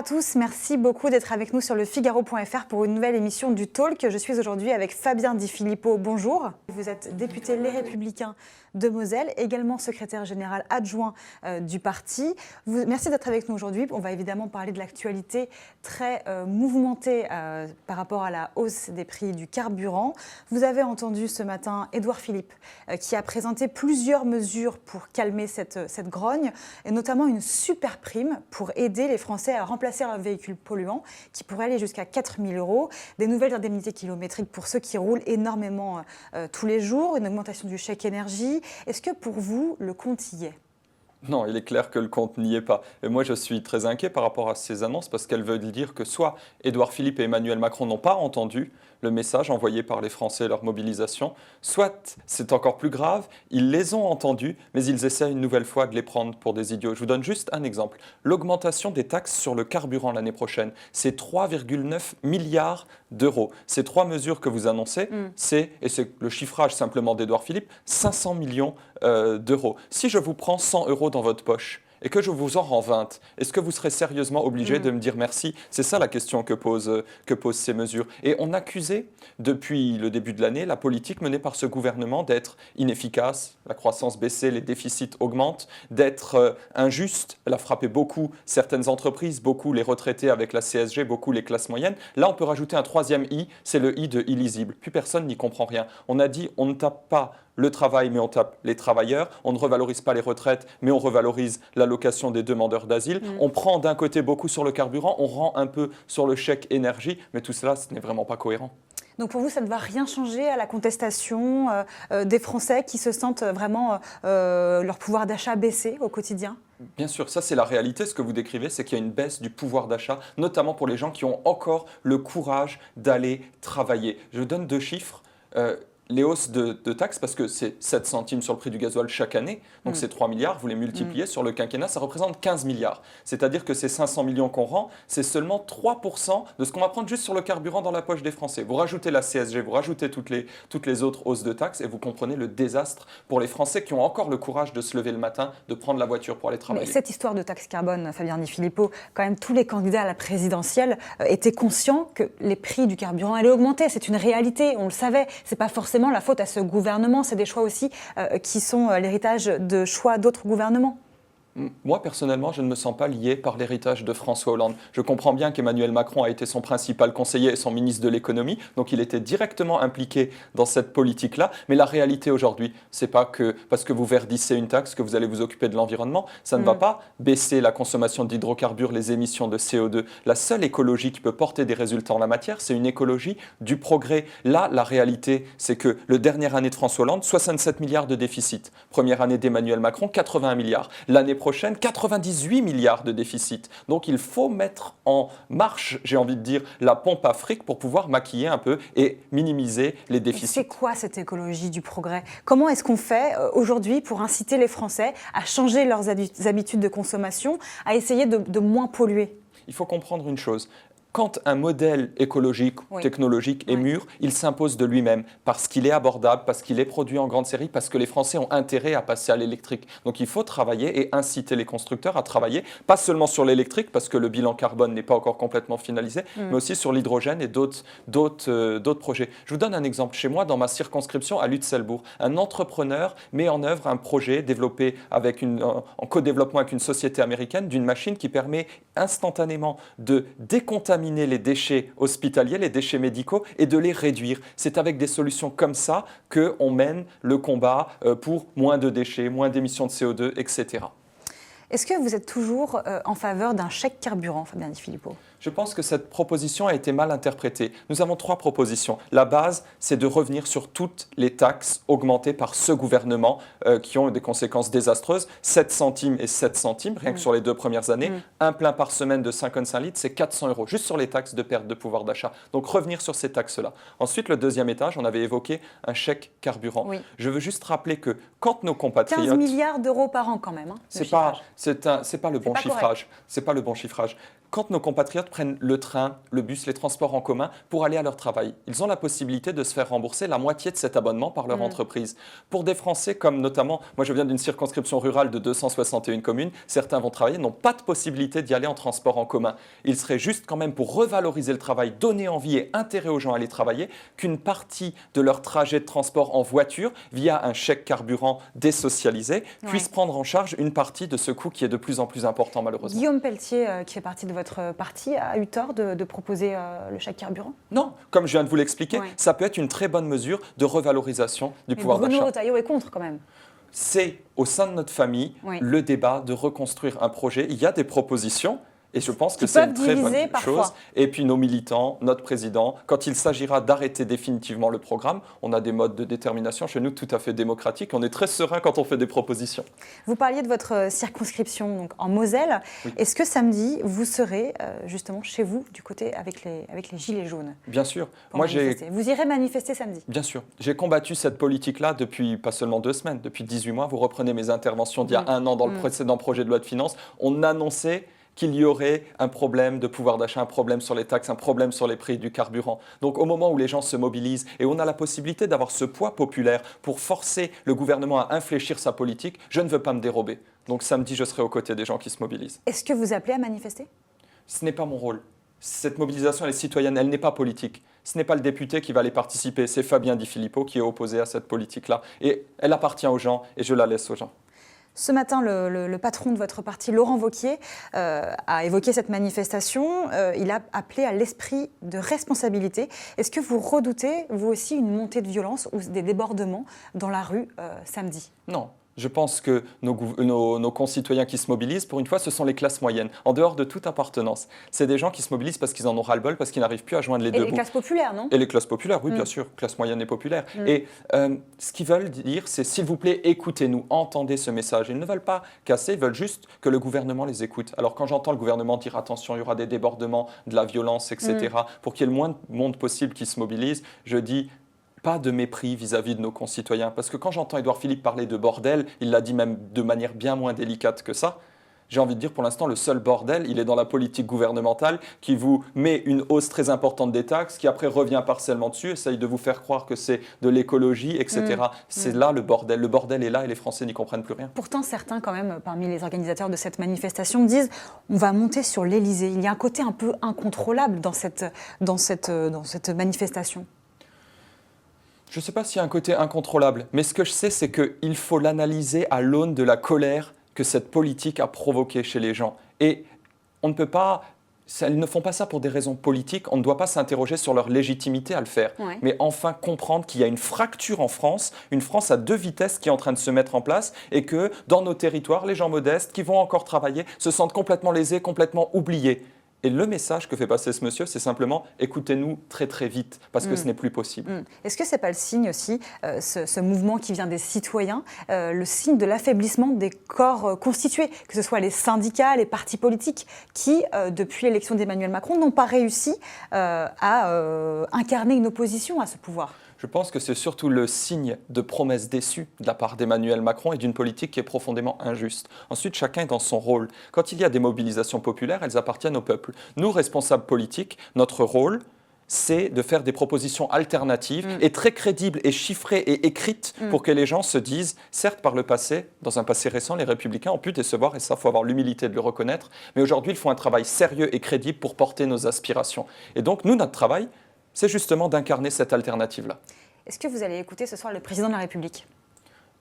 à tous, merci beaucoup d'être avec nous sur le Figaro.fr pour une nouvelle émission du Talk. Je suis aujourd'hui avec Fabien Di Filippo, bonjour. Vous êtes député Les Républicains de Moselle, également secrétaire général adjoint du parti. Merci d'être avec nous aujourd'hui. On va évidemment parler de l'actualité très mouvementée par rapport à la hausse des prix du carburant. Vous avez entendu ce matin Édouard Philippe qui a présenté plusieurs mesures pour calmer cette grogne, et notamment une super prime pour aider les Français à remplacer leurs véhicules polluants, qui pourrait aller jusqu'à 4 000 €, des nouvelles indemnités kilométriques pour ceux qui roulent énormément tous les jours, une augmentation du chèque énergie. Est-ce que pour vous, le compte y est ? Non, il est clair que le compte n'y est pas. Et moi, je suis très inquiet par rapport à ces annonces parce qu'elles veulent dire que soit Édouard Philippe et Emmanuel Macron n'ont pas entendu le message envoyé par les Français et leur mobilisation, soit, c'est encore plus grave, ils les ont entendus, mais ils essaient une nouvelle fois de les prendre pour des idiots. Je vous donne juste un exemple. L'augmentation des taxes sur le carburant l'année prochaine, c'est 3,9 milliards d'euros. Ces trois mesures que vous annoncez, c'est le chiffrage simplement d'Édouard Philippe, 500 millions d'euros. Si je vous prends 100 € dans votre poche, et que je vous en rends 20, est-ce que vous serez sérieusement obligé de me dire merci ? C'est ça la question que posent ces mesures. Et on accusait, depuis le début de l'année, la politique menée par ce gouvernement d'être inefficace, la croissance baissée, les déficits augmentent, d'être injuste. Elle a frappé beaucoup certaines entreprises, beaucoup les retraités avec la CSG, beaucoup les classes moyennes. Là, on peut rajouter un troisième I, c'est le I de illisible. Plus personne n'y comprend rien. On a dit, on ne tape pas le travail, mais on tape les travailleurs. On ne revalorise pas les retraites, mais on revalorise l'allocation des demandeurs d'asile. On prend d'un côté beaucoup sur le carburant, on rend un peu sur le chèque énergie, mais tout cela, ce n'est vraiment pas cohérent. Donc pour vous, ça ne va rien changer à la contestation des Français qui se sentent vraiment leur pouvoir d'achat baisser au quotidien ? Bien sûr, ça c'est la réalité. Ce que vous décrivez, c'est qu'il y a une baisse du pouvoir d'achat, notamment pour les gens qui ont encore le courage d'aller travailler. Je vous donne deux chiffres. Les hausses de taxes, parce que c'est 7 centimes sur le prix du gasoil chaque année, donc c'est 3 milliards, vous les multipliez sur le quinquennat, ça représente 15 milliards. C'est-à-dire que ces 500 millions qu'on rend, c'est seulement 3% de ce qu'on va prendre juste sur le carburant dans la poche des Français. Vous rajoutez la CSG, vous rajoutez toutes les autres hausses de taxes et vous comprenez le désastre pour les Français qui ont encore le courage de se lever le matin, de prendre la voiture pour aller travailler. Mais cette histoire de taxe carbone, Fabien Di Filippo, quand même tous les candidats à la présidentielle étaient conscients que les prix du carburant allaient augmenter. C'est une réalité, on le savait. C'est pas forcément la faute à ce gouvernement, c'est des choix aussi qui sont l'héritage de choix d'autres gouvernements. Moi, personnellement, je ne me sens pas lié par l'héritage de François Hollande. Je comprends bien qu'Emmanuel Macron a été son principal conseiller et son ministre de l'économie, donc il était directement impliqué dans cette politique-là. Mais la réalité aujourd'hui, c'est pas que parce que vous verdissez une taxe que vous allez vous occuper de l'environnement. Ça ne va pas baisser la consommation d'hydrocarbures, les émissions de CO2. La seule écologie qui peut porter des résultats en la matière, c'est une écologie du progrès. Là, la réalité, c'est que la dernière année de François Hollande, 67 milliards de déficit. Première année d'Emmanuel Macron, 81 milliards. L'année prochaine, 98 milliards de déficit. Donc il faut mettre en marche, j'ai envie de dire, la pompe à fric pour pouvoir maquiller un peu et minimiser les déficits. C'est quoi cette écologie du progrès ? Comment est-ce qu'on fait aujourd'hui pour inciter les Français à changer leurs habitudes de consommation, à essayer de moins polluer ? Il faut comprendre une chose. Quand un modèle écologique, technologique est mûr, il s'impose de lui-même parce qu'il est abordable, parce qu'il est produit en grande série, parce que les Français ont intérêt à passer à l'électrique. Donc il faut travailler et inciter les constructeurs à travailler, pas seulement sur l'électrique, parce que le bilan carbone n'est pas encore complètement finalisé, mais aussi sur l'hydrogène et d'autres projets. Je vous donne un exemple. Chez moi, dans ma circonscription à Lutzelbourg, un entrepreneur met en œuvre un projet développé en co-développement avec une société américaine d'une machine qui permet instantanément de décontaminer les déchets hospitaliers, les déchets médicaux et de les réduire. C'est avec des solutions comme ça qu'on mène le combat pour moins de déchets, moins d'émissions de CO2, etc. Est-ce que vous êtes toujours en faveur d'un chèque carburant, Fabien Di Filippo ? Je pense que cette proposition a été mal interprétée. Nous avons trois propositions. La base, c'est de revenir sur toutes les taxes augmentées par ce gouvernement qui ont des conséquences désastreuses. 7 centimes et 7 centimes, rien que sur les 2 premières années. Un plein par semaine de 55 litres, c'est 400 €, juste sur les taxes de perte de pouvoir d'achat. Donc revenir sur ces taxes-là. Ensuite, le deuxième étage, on avait évoqué un chèque carburant. Je veux juste rappeler que quand nos compatriotes... 15 milliards d'euros par an quand même. C'est pas le bon chiffrage. C'est pas le bon chiffrage. quand nos compatriotes prennent le train, le bus, les transports en commun pour aller à leur travail, ils ont la possibilité de se faire rembourser la moitié de cet abonnement par leur entreprise. Pour des Français comme notamment, moi je viens d'une circonscription rurale de 261 communes, certains vont travailler, n'ont pas de possibilité d'y aller en transport en commun. Il serait juste quand même pour revaloriser le travail, donner envie et intérêt aux gens à aller travailler, qu'une partie de leur trajet de transport en voiture, via un chèque carburant désocialisé, puisse prendre en charge une partie de ce coût qui est de plus en plus important malheureusement. Guillaume Pelletier, qui fait partie de votre parti, a eu tort de proposer le chèque carburant? Non, comme je viens de vous l'expliquer, ça peut être une très bonne mesure de revalorisation du pouvoir d'achat. Bruno Retailleau est contre quand même. C'est au sein de notre famille le débat de reconstruire un projet. Il y a des propositions. Et je pense que c'est une très bonne chose. Et puis nos militants, notre président, quand il s'agira d'arrêter définitivement le programme, on a des modes de détermination chez nous tout à fait démocratiques. On est très serein quand on fait des propositions. Vous parliez de votre circonscription donc en Moselle. Oui. Est-ce que samedi, vous serez justement chez vous, du côté avec les Gilets jaunes? Bien sûr. Vous irez manifester samedi? Bien sûr. J'ai combattu cette politique-là depuis pas seulement 2 semaines, depuis 18 mois. Vous reprenez mes interventions d'il y a 1 an dans le précédent projet de loi de finances. On annonçait qu'il y aurait un problème de pouvoir d'achat, un problème sur les taxes, un problème sur les prix du carburant. Donc au moment où les gens se mobilisent et on a la possibilité d'avoir ce poids populaire pour forcer le gouvernement à infléchir sa politique, je ne veux pas me dérober. Donc samedi, je serai aux côtés des gens qui se mobilisent. Est-ce que vous appelez à manifester? Ce n'est pas mon rôle. Cette mobilisation, elle est citoyenne, elle n'est pas politique. Ce n'est pas le député qui va aller participer, c'est Fabien Di Filippo qui est opposé à cette politique-là. Et elle appartient aux gens et je la laisse aux gens. Ce matin, le patron de votre parti, Laurent Wauquiez, a évoqué cette manifestation. Il a appelé à l'esprit de responsabilité. Est-ce que vous redoutez, vous aussi, une montée de violence ou des débordements dans la rue samedi? Non. Je pense que nos concitoyens qui se mobilisent, pour une fois, ce sont les classes moyennes, en dehors de toute appartenance. C'est des gens qui se mobilisent parce qu'ils en ont ras-le-bol, parce qu'ils n'arrivent plus à joindre les deux bouts. Et les classes populaires, non? Et les classes populaires, oui, bien sûr, classe moyenne et populaire. Et ce qu'ils veulent dire, c'est s'il vous plaît, écoutez-nous, entendez ce message. Ils ne veulent pas casser, ils veulent juste que le gouvernement les écoute. Alors quand j'entends le gouvernement dire attention, il y aura des débordements, de la violence, etc., pour qu'il y ait le moins de monde possible qui se mobilise, je dis pas de mépris vis-à-vis de nos concitoyens. Parce que quand j'entends Édouard Philippe parler de bordel, il l'a dit même de manière bien moins délicate que ça. J'ai envie de dire, pour l'instant, le seul bordel, il est dans la politique gouvernementale qui vous met une hausse très importante des taxes, qui après revient partiellement dessus, essaye de vous faire croire que c'est de l'écologie, etc. C'est là le bordel. Le bordel est là et les Français n'y comprennent plus rien. Pourtant, certains, quand même, parmi les organisateurs de cette manifestation, disent on va monter sur l'Élysée. Il y a un côté un peu incontrôlable dans cette manifestation. Je ne sais pas s'il y a un côté incontrôlable, mais ce que je sais, c'est qu'il faut l'analyser à l'aune de la colère que cette politique a provoquée chez les gens. Et on ne peut pas... Elles ne font pas ça pour des raisons politiques, on ne doit pas s'interroger sur leur légitimité à le faire. Mais enfin comprendre qu'il y a une fracture en France, une France à 2 vitesses qui est en train de se mettre en place et que dans nos territoires, les gens modestes qui vont encore travailler se sentent complètement lésés, complètement oubliés. Et le message que fait passer ce monsieur, c'est simplement écoutez-nous très très vite, parce que ce n'est plus possible. Est-ce que ce n'est pas le signe aussi, ce mouvement qui vient des citoyens, le signe de l'affaiblissement des corps constitués, que ce soit les syndicats, les partis politiques, qui, depuis l'élection d'Emmanuel Macron, n'ont pas réussi à incarner une opposition à ce pouvoir? Je pense que c'est surtout le signe de promesses déçues de la part d'Emmanuel Macron et d'une politique qui est profondément injuste. Ensuite, chacun est dans son rôle. Quand il y a des mobilisations populaires, elles appartiennent au peuple. Nous, responsables politiques, notre rôle, c'est de faire des propositions alternatives et très crédibles et chiffrées et écrites pour que les gens se disent, certes par le passé, dans un passé récent, les Républicains ont pu décevoir et ça, il faut avoir l'humilité de le reconnaître, mais aujourd'hui, ils font un travail sérieux et crédible pour porter nos aspirations. Et donc, nous, notre travail, c'est justement d'incarner cette alternative-là. Est-ce que vous allez écouter ce soir le président de la République?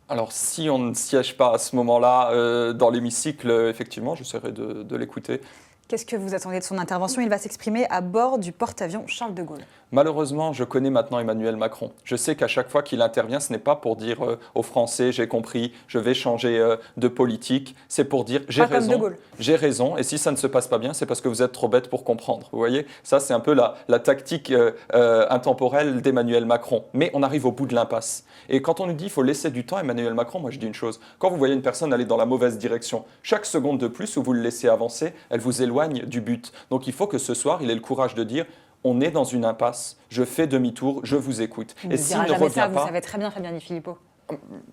Alors, si on ne siège pas à ce moment-là dans l'hémicycle, effectivement, j'essaierai de l'écouter. Qu'est-ce que vous attendez de son intervention? Il va s'exprimer à bord du porte-avions Charles de Gaulle. Malheureusement, je connais maintenant Emmanuel Macron. Je sais qu'à chaque fois qu'il intervient, ce n'est pas pour dire aux Français, j'ai compris, je vais changer de politique. C'est pour dire, j'ai raison, et si ça ne se passe pas bien, c'est parce que vous êtes trop bête pour comprendre. Vous voyez, ça c'est un peu la tactique intemporelle d'Emmanuel Macron. Mais on arrive au bout de l'impasse. Et quand on nous dit qu'il faut laisser du temps à Emmanuel Macron, moi je dis une chose. Quand vous voyez une personne aller dans la mauvaise direction, chaque seconde de plus où vous le laissez avancer, elle vous éloigne du but. Donc il faut que ce soir, il ait le courage de dire, on est dans une impasse, je fais demi-tour, je vous écoute. Et s'il ne revient pas, vous savez très bien, Fabien Di Filippo.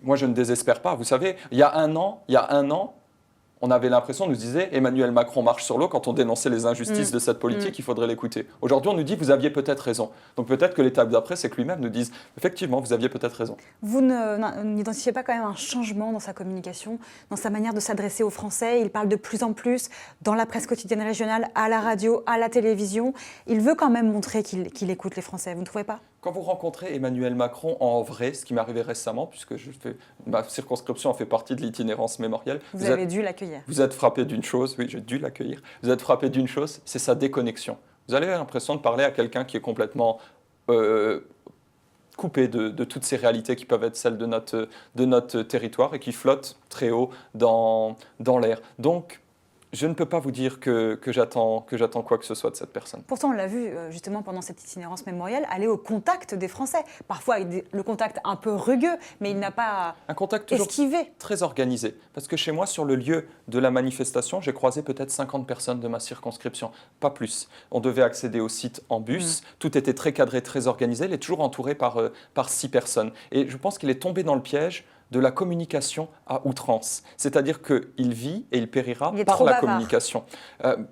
Moi, je ne désespère pas. Vous savez, il y a un an, on avait l'impression, on nous disait, Emmanuel Macron marche sur l'eau quand on dénonçait les injustices de cette politique, il faudrait l'écouter. Aujourd'hui, on nous dit, vous aviez peut-être raison. Donc peut-être que l'étape d'après, c'est que lui-même nous dise, effectivement, vous aviez peut-être raison. Vous n'identifiez pas quand même un changement dans sa communication, dans sa manière de s'adresser aux Français? Il parle de plus en plus dans la presse quotidienne régionale, à la radio, à la télévision. Il veut quand même montrer qu'il écoute les Français, vous ne trouvez pas? Quand vous rencontrez Emmanuel Macron en vrai, ce qui m'est arrivé récemment, puisque ma circonscription en fait partie de l'itinérance mémorielle. Vous avez dû l'accueillir. Vous êtes frappé d'une chose, oui, j'ai dû l'accueillir. Vous êtes frappé d'une chose, c'est sa déconnexion. Vous avez l'impression de parler à quelqu'un qui est complètement coupé de toutes ces réalités qui peuvent être celles de notre territoire et qui flotte très haut dans l'air. Donc, je ne peux pas vous dire que j'attends quoi que ce soit de cette personne. Pourtant, on l'a vu justement pendant cette itinérance mémorielle, aller au contact des Français. Parfois avec le contact un peu rugueux, mais il n'a pas un contact toujours esquivé. Très organisé. Parce que chez moi, sur le lieu de la manifestation, j'ai croisé peut-être 50 personnes de ma circonscription, pas plus. On devait accéder au site en bus, tout était très cadré, très organisé. Il est toujours entouré par 6 personnes. Et je pense qu'il est tombé dans le piège de la communication à outrance. C'est-à-dire qu'il vit et il périra par la communication.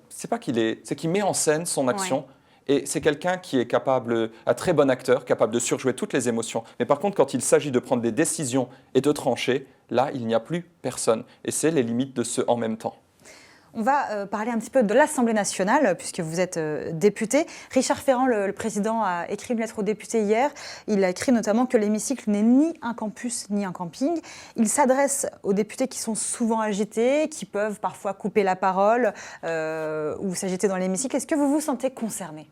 C'est qu'il met en scène son action. Ouais. Et c'est quelqu'un qui est capable, un très bon acteur, capable de surjouer toutes les émotions. Mais par contre, quand il s'agit de prendre des décisions et de trancher, là, il n'y a plus personne. Et c'est les limites de ce « en même temps ». On va parler un petit peu de l'Assemblée nationale, puisque vous êtes député. Richard Ferrand, le président, a écrit une lettre aux députés hier. Il a écrit notamment que l'hémicycle n'est ni un campus ni un camping. Il s'adresse aux députés qui sont souvent agités, qui peuvent parfois couper la parole ou s'agiter dans l'hémicycle. Est-ce que vous vous sentez concerné ?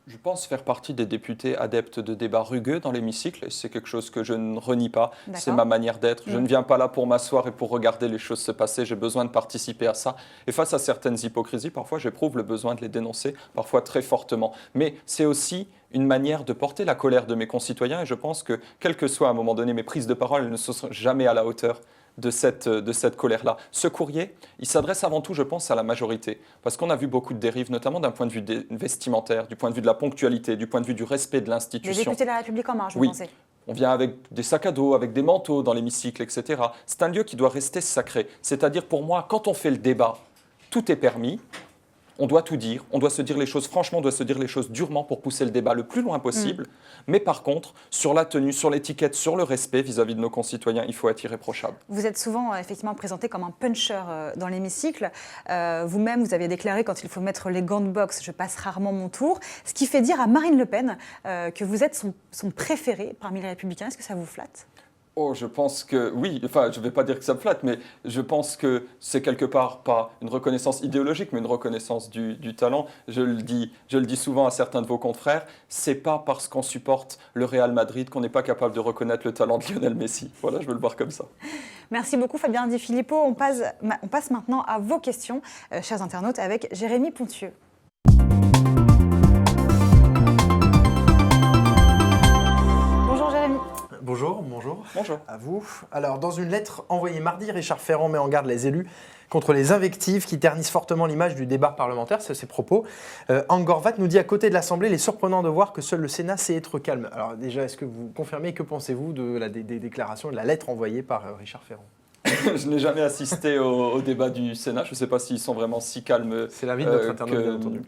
Je pense faire partie des députés adeptes de débats rugueux dans l'hémicycle. C'est quelque chose que je ne renie pas. C'est ma manière d'être. Je ne viens pas là pour m'asseoir et pour regarder les choses se passer. J'ai besoin de participer à ça. Et face à certaines hypocrisies, parfois j'éprouve le besoin de les dénoncer, parfois très fortement. Mais c'est aussi une manière de porter la colère de mes concitoyens. Et je pense que, quel que soit à un moment donné mes prises de parole, elles ne seront jamais à la hauteur de cette colère-là. Ce courrier, il s'adresse avant tout, je pense, à la majorité. Parce qu'on a vu beaucoup de dérives, notamment d'un point de vue vestimentaire, du point de vue de la ponctualité, du point de vue du respect de l'institution. Les députés de la République En Marche, vous pensez ? On vient avec des sacs à dos, avec des manteaux dans l'hémicycle, etc. C'est un lieu qui doit rester sacré. C'est-à-dire, pour moi, quand on fait le débat, tout est permis. On doit tout dire, on doit se dire les choses franchement, on doit se dire les choses durement pour pousser le débat le plus loin possible. Mais par contre, sur la tenue, sur l'étiquette, sur le respect vis-à-vis de nos concitoyens, il faut être irréprochable. Vous êtes souvent effectivement présenté comme un puncher dans l'hémicycle. Vous-même, vous avez déclaré quand il faut mettre les gants de boxe, je passe rarement mon tour. Ce qui fait dire à Marine Le Pen que vous êtes son préféré parmi les Républicains. Est-ce que ça vous flatte ? Oh, je pense que oui, enfin, je ne vais pas dire que ça me flatte, mais je pense que c'est quelque part pas une reconnaissance idéologique, mais une reconnaissance du talent. Je le dis souvent à certains de vos confrères, c'est pas parce qu'on supporte le Real Madrid qu'on n'est pas capable de reconnaître le talent de Lionel Messi. Voilà, je veux le voir comme ça. Merci beaucoup Fabien Di Filippo. On passe maintenant à vos questions, chers internautes, avec Jérémy Pontieux. Bonjour. Bonjour. À vous. Alors, dans une lettre envoyée mardi, Richard Ferrand met en garde les élus contre les invectives qui ternissent fortement l'image du débat parlementaire, c'est ses propos. Angorvat nous dit à côté de l'Assemblée, il est surprenant de voir que seul le Sénat sait être calme. Alors déjà, est-ce que vous confirmez, que pensez-vous des déclarations, de la lettre envoyée par Richard Ferrand ? Je n'ai jamais assisté au débat du Sénat. Je ne sais pas s'ils sont vraiment si calmes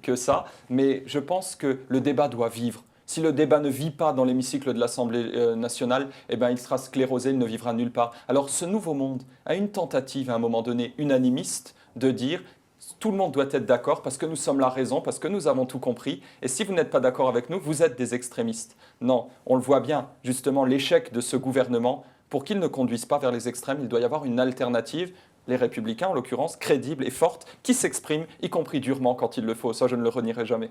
que ça. Mais je pense que le débat doit vivre. Si le débat ne vit pas dans l'hémicycle de l'Assemblée nationale, eh ben, il sera sclérosé, il ne vivra nulle part. Alors ce nouveau monde a une tentative à un moment donné unanimiste de dire tout le monde doit être d'accord parce que nous sommes la raison, parce que nous avons tout compris. Et si vous n'êtes pas d'accord avec nous, vous êtes des extrémistes. Non, on le voit bien, justement, l'échec de ce gouvernement, pour qu'il ne conduise pas vers les extrêmes, il doit y avoir une alternative. Les Républicains, en l'occurrence, crédibles et fortes, qui s'expriment, y compris durement quand il le faut. Ça, je ne le renierai jamais.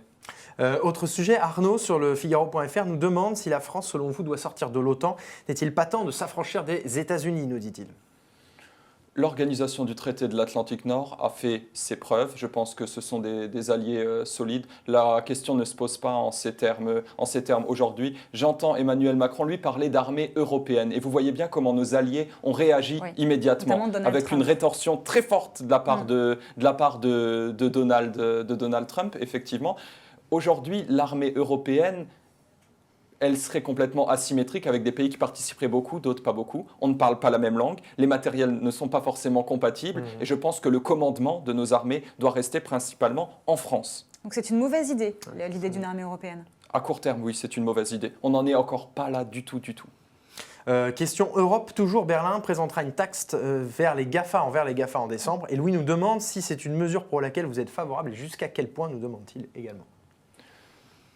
Autre sujet, Arnaud, sur le Figaro.fr, nous demande si la France, selon vous, doit sortir de l'OTAN. N'est-il pas temps de s'affranchir des États-Unis, nous dit-il. L'organisation du traité de l'Atlantique Nord a fait ses preuves. Je pense que ce sont des alliés solides. La question ne se pose pas en ces termes aujourd'hui. J'entends Emmanuel Macron, lui, parler d'armée européenne. Et vous voyez bien comment nos alliés ont réagi immédiatement, avec une rétorsion très forte de la part, de Donald Trump, effectivement. Aujourd'hui, l'armée européenne elle serait complètement asymétrique avec des pays qui participeraient beaucoup, d'autres pas beaucoup. On ne parle pas la même langue, les matériels ne sont pas forcément compatibles et je pense que le commandement de nos armées doit rester principalement en France. Donc c'est une mauvaise idée, l'idée d'une armée européenne. À court terme, oui, c'est une mauvaise idée. On n'en est encore pas là du tout, du tout. Question Europe, toujours Berlin présentera une taxe envers les GAFA en décembre. Et Louis nous demande si c'est une mesure pour laquelle vous êtes favorable et jusqu'à quel point, nous demande-t-il également.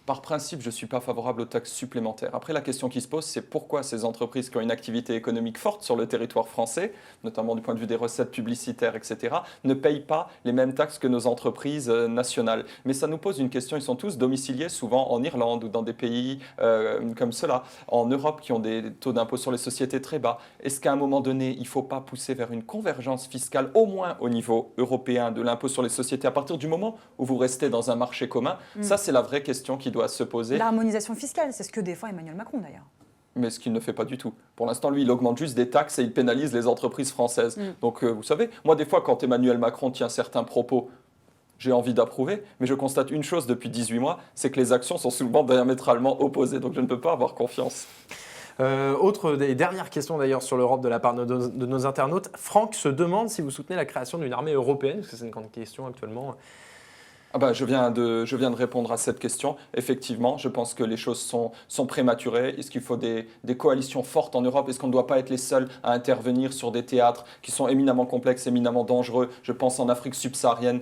Par principe, je ne suis pas favorable aux taxes supplémentaires. Après, la question qui se pose, c'est pourquoi ces entreprises qui ont une activité économique forte sur le territoire français, notamment du point de vue des recettes publicitaires, etc., ne payent pas les mêmes taxes que nos entreprises nationales. Mais ça nous pose une question, ils sont tous domiciliés souvent en Irlande ou dans des pays comme cela, en Europe, qui ont des taux d'impôt sur les sociétés très bas. Est-ce qu'à un moment donné, il ne faut pas pousser vers une convergence fiscale, au moins au niveau européen, de l'impôt sur les sociétés, à partir du moment où vous restez dans un marché commun? Ça, c'est la vraie question qui doit se poser. L'harmonisation fiscale, c'est ce que défend Emmanuel Macron d'ailleurs. Mais ce qu'il ne fait pas du tout. Pour l'instant, lui, il augmente juste des taxes et il pénalise les entreprises françaises. Donc, vous savez, moi, des fois, quand Emmanuel Macron tient certains propos, j'ai envie d'approuver, mais je constate une chose depuis 18 mois, c'est que les actions sont souvent diamétralement opposées. Donc, je ne peux pas avoir confiance. Autre des dernières questions d'ailleurs sur l'Europe de la part de nos internautes. Franck se demande si vous soutenez la création d'une armée européenne, parce que c'est une grande question actuellement. Je viens de répondre à cette question. Effectivement, je pense que les choses sont prématurées. Est-ce qu'il faut des coalitions fortes en Europe? Est-ce qu'on ne doit pas être les seuls à intervenir sur des théâtres qui sont éminemment complexes, éminemment dangereux? Je pense en Afrique subsaharienne.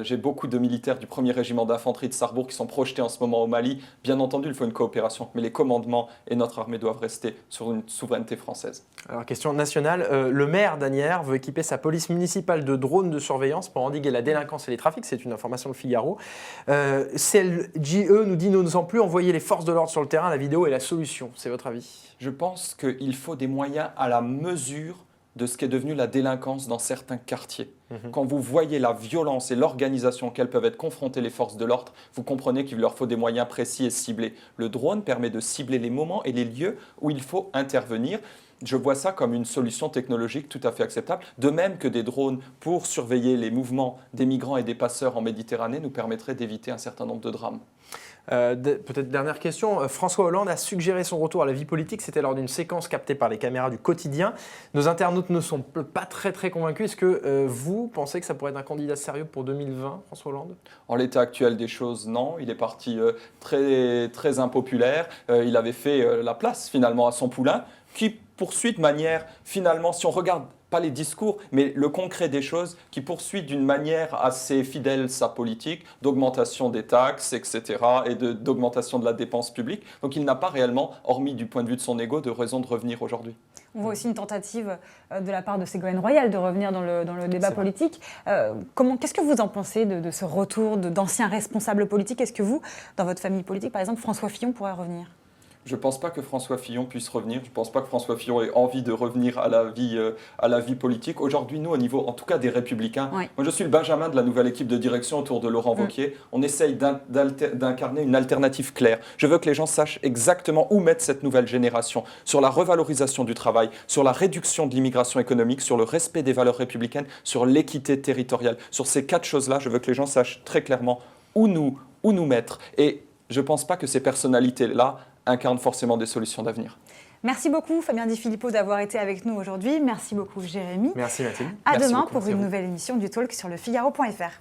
J'ai beaucoup de militaires du 1er régiment d'infanterie de Sarrebourg qui sont projetés en ce moment au Mali. Bien entendu, il faut une coopération, mais les commandements et notre armée doivent rester sur une souveraineté française. Alors, question nationale. Le maire d'Asnières veut équiper sa police municipale de drones de surveillance pour endiguer la délinquance et les trafics. C'est une information de Figaro. CLJE nous dit n'osant plus envoyer les forces de l'ordre sur le terrain, la vidéo est la solution. C'est votre avis? Je pense qu'il faut des moyens à la mesure de ce qu'est devenu la délinquance dans certains quartiers. Quand vous voyez la violence et l'organisation auxquelles peuvent être confrontées les forces de l'ordre, vous comprenez qu'il leur faut des moyens précis et ciblés. Le drone permet de cibler les moments et les lieux où il faut intervenir. Je vois ça comme une solution technologique tout à fait acceptable, de même que des drones pour surveiller les mouvements des migrants et des passeurs en Méditerranée nous permettraient d'éviter un certain nombre de drames. Peut-être dernière question. François Hollande a suggéré son retour à la vie politique. C'était lors d'une séquence captée par les caméras du quotidien. Nos internautes ne sont pas très convaincus. Est-ce que vous pensez que ça pourrait être un candidat sérieux pour 2020, François Hollande? En l'état actuel des choses, non. Il est parti très impopulaire. Il avait fait la place finalement à son poulain, qui poursuit de manière, finalement, si on regarde pas les discours, mais le concret des choses, qui poursuit d'une manière assez fidèle sa politique d'augmentation des taxes, etc., et d'augmentation de la dépense publique. Donc il n'a pas réellement, hormis du point de vue de son ego, de raison de revenir aujourd'hui. On voit aussi une tentative de la part de Ségolène Royal de revenir dans le débat politique. Qu'est-ce que vous en pensez de ce retour d'anciens responsables politiques? Est-ce que vous, dans votre famille politique, par exemple, François Fillon pourrait revenir? Je ne pense pas que François Fillon puisse revenir. Je ne pense pas que François Fillon ait envie de revenir à la vie politique. Aujourd'hui, nous, au niveau, en tout cas, des Républicains, moi, je suis le Benjamin de la nouvelle équipe de direction autour de Laurent Wauquiez. On essaye d'incarner une alternative claire. Je veux que les gens sachent exactement où mettre cette nouvelle génération, sur la revalorisation du travail, sur la réduction de l'immigration économique, sur le respect des valeurs républicaines, sur l'équité territoriale. Sur ces 4 choses-là, je veux que les gens sachent très clairement où nous mettre. Et je ne pense pas que ces personnalités-là incarnent forcément des solutions d'avenir. Merci beaucoup Fabien Di Filippo d'avoir été avec nous aujourd'hui. Merci beaucoup Jérémy. Merci Mathilde. À demain pour une nouvelle émission du Talk sur le Figaro.fr.